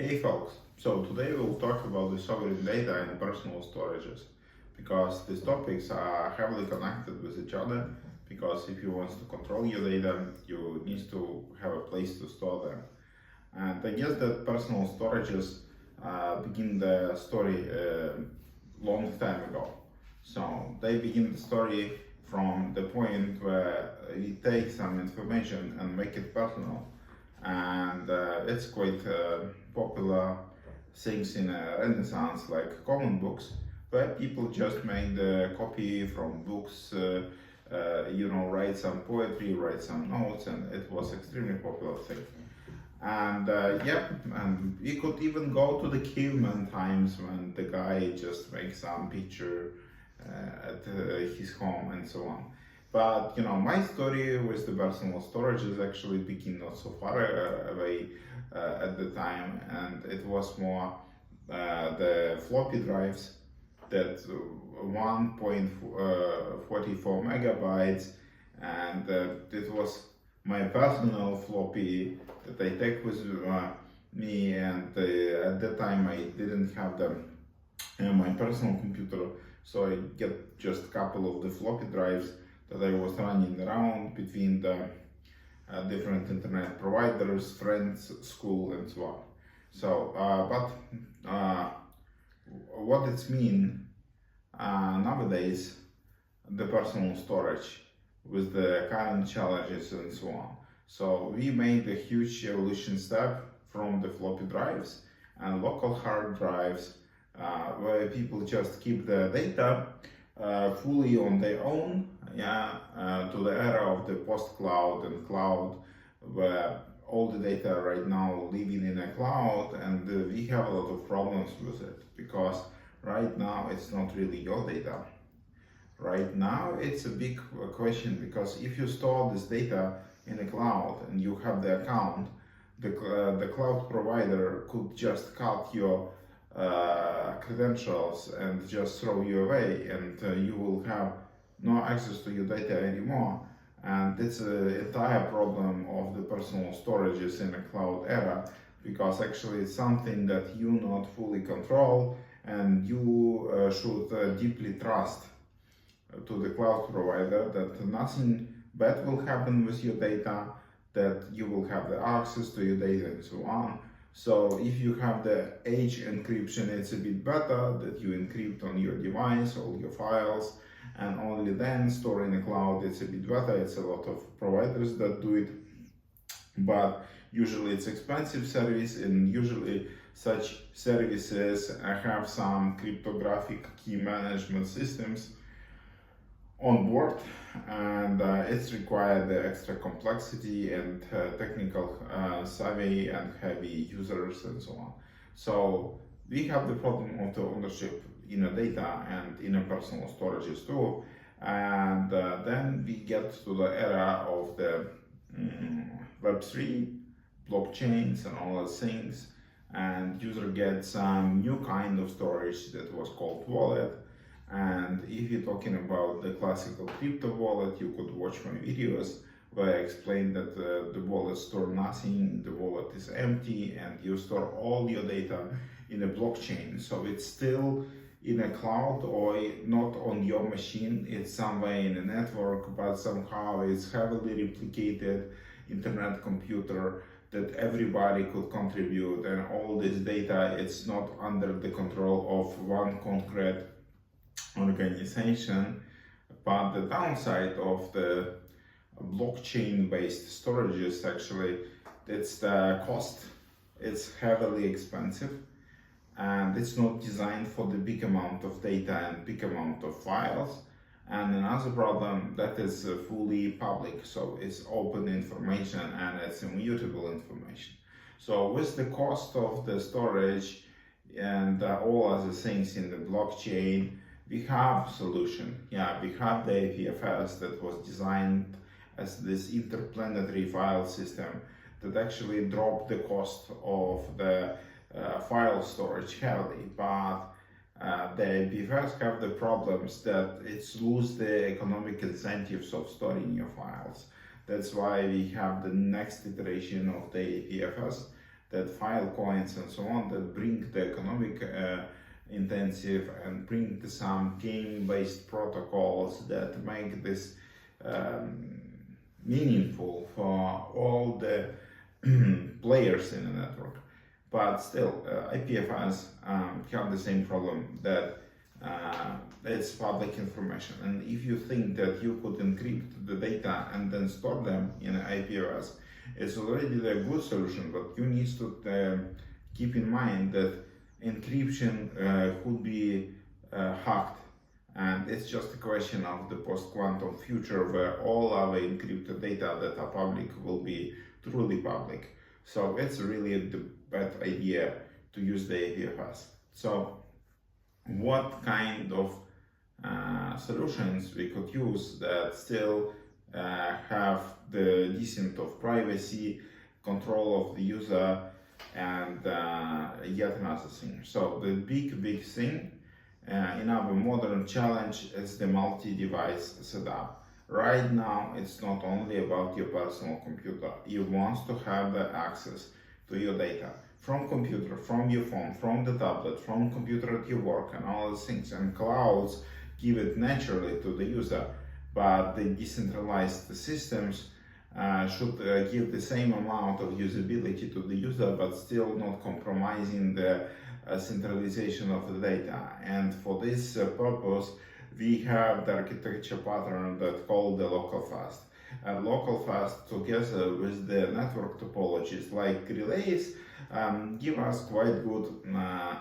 Hey folks, so today we'll talk about the sovereign data and personal storages because these topics are heavily connected with each other, because if you want to control your data, you need to have a place to store them. And I guess that personal storages begin the story long time ago. So they begin the story from the point where we take some information and make it personal, and it's quite popular things in Renaissance, like common books, where people just made a copy from books, write some poetry, write some notes, and it was extremely popular thing. And and we could even go to the caveman times when the guy just makes some picture at his home and so on. But my story with the personal storage is actually begin not so far away at the time, and it was more the floppy drives that 1.44 megabytes, and it was my personal floppy that I take with me, and at that time I didn't have them in my personal computer, so I get just a couple of the floppy drives that I was running around between the different internet providers, friends, school, and so on. So, what it's mean nowadays, the personal storage with the current challenges and so on. So we made a huge evolution step from the floppy drives and local hard drives, where people just keep the data fully on their own, to the era of the post-cloud and cloud, where all the data right now living in a cloud, and we have a lot of problems with it, because right now it's not really your data. Right now it's a big question, because if you store this data in a cloud and you have the account, the cloud provider could just cut your credentials and just throw you away, and you will have no access to your data anymore. And it's an entire problem of the personal storages in a cloud era, because actually it's something that you not fully control, and you should deeply trust to the cloud provider that nothing bad will happen with your data, that you will have the access to your data and so on. So if you have the edge encryption, it's a bit better that you encrypt on your device all your files, and only then store in the cloud. It's a bit better. It's a lot of providers that do it, but usually it's expensive service, and usually such services have some cryptographic key management systems on board, and it's required the extra complexity and technical savvy and heavy users and so on. So we have the problem of the ownership in a data and in a personal storages too, and then we get to the era of the Web3, blockchains and all those things, and user gets some new kind of storage that was called wallet. And if you're talking about the classical crypto wallet, you could watch my videos where I explain that the wallet store nothing, the wallet is empty, and you store all your data in a blockchain. So it's still in a cloud, or not on your machine, it's somewhere in a network, but somehow it's heavily replicated internet computer that everybody could contribute, and all this data, it's not under the control of one concrete organization. But the downside of the blockchain based storages, actually, it's the cost. It's heavily expensive, and it's not designed for the big amount of data and big amount of files. And another problem, that is fully public, so it's open information and it's immutable information. So with the cost of the storage and all other things in the blockchain, we have solution. We have the IPFS that was designed as this interplanetary file system that actually dropped the cost of the file storage heavily, but the IPFS have the problems that it's lose the economic incentives of storing your files. That's why we have the next iteration of the IPFS that Filecoins and so on, that bring the economic intensive and bring some game-based protocols that make this meaningful for all the players in the network. But still, IPFS have the same problem, that it's public information. And if you think that you could encrypt the data and then store them in IPFS, it's already a good solution, but you need to keep in mind that encryption could be hacked. And it's just a question of the post-quantum future where all our encrypted data that are public will be truly public. So it's really the bad idea to use the IPFS. So what kind of solutions we could use that still have the decent of privacy, control of the user, and yet another thing. So the big thing in our modern challenge is the multi-device setup. Right now, it's not only about your personal computer. You want to have the access to your data from computer, from your phone, from the tablet, from computer at your work, and all those things. And clouds give it naturally to the user, but the decentralized systems should give the same amount of usability to the user, but still not compromising the centralization of the data. And for this purpose, we have the architecture pattern that called the local fast. And local fast, together with the network topologies like relays, give us quite good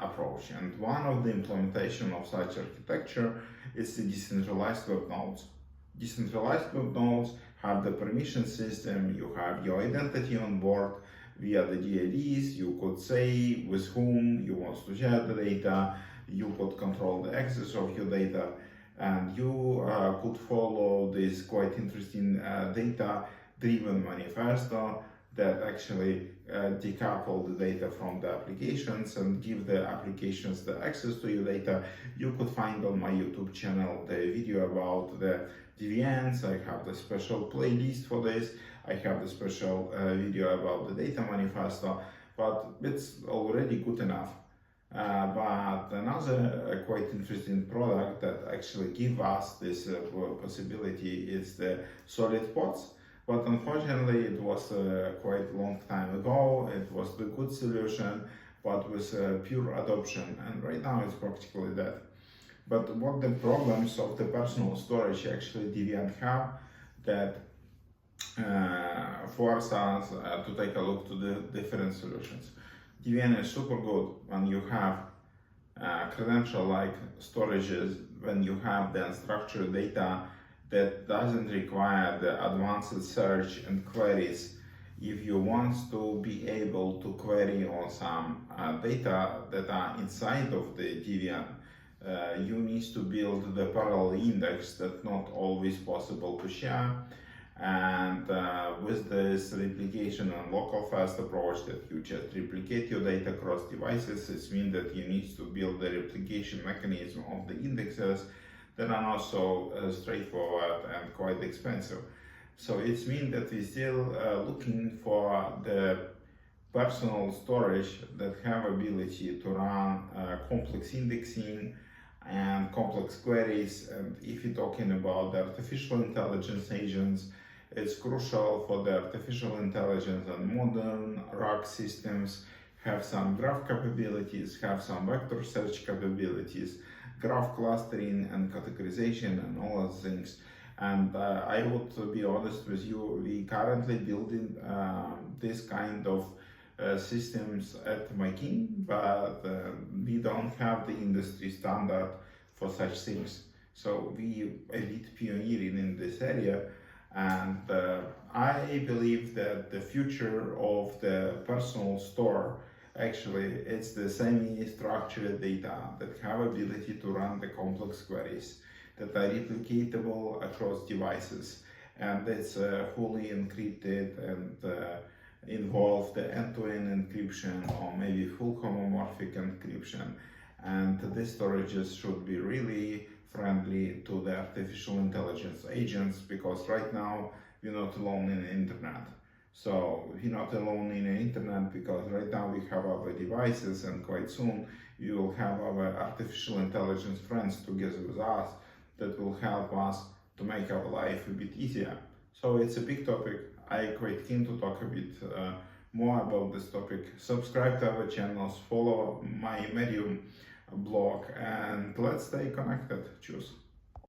approach. And one of the implementation of such architecture is the decentralized web nodes. Decentralized web nodes have the permission system. You have your identity on board via the DIDs. You could say with whom you want to share the data. You could control the access of your data, and you could follow this quite interesting data-driven manifesto that actually decouple the data from the applications and give the applications the access to your data. You could find on my YouTube channel the video about the DVNs. I have the special playlist for this. I have the special video about the data manifesto, but it's already good enough. But another quite interesting product that actually give us this possibility is the solid pods. But unfortunately, it was quite a long time ago. It was the good solution, but with pure adoption. And right now it's practically dead. But what the problems of the personal storage actually Debian have that force us to take a look to the different solutions. Debian is super good when you have credential-like storages, when you have the unstructured data that doesn't require the advanced search and queries. If you want to be able to query on some data that are inside of the Debian, you need to build the parallel index that's not always possible to share. And with this replication and local fast approach that you just replicate your data across devices, it means that you need to build the replication mechanism of the indexes that are not so straightforward and quite expensive. So it means that we're still looking for the personal storage that have ability to run complex indexing and complex queries. And if you're talking about the artificial intelligence agents, it's crucial for the artificial intelligence and modern RAG systems have some graph capabilities, have some vector search capabilities, graph clustering and categorization and all those things. And I would be honest with you, we currently building this kind of systems at MyKing, but we don't have the industry standard for such things. So we a bit pioneering in this area. And I believe that the future of the personal store actually it's the semi-structured data that have ability to run the complex queries that are replicatable across devices, and it's fully encrypted and involve the end-to-end encryption or maybe full homomorphic encryption. And these storages should be really friendly to the artificial intelligence agents, because right now we're not alone in the internet. So you're not alone in the internet, because right now we have our devices, and quite soon we will have our artificial intelligence friends together with us that will help us to make our life a bit easier. So it's a big topic. I'm quite keen to talk a bit more about this topic. Subscribe to our channels, follow my Medium blog, and let's stay connected. Cheers.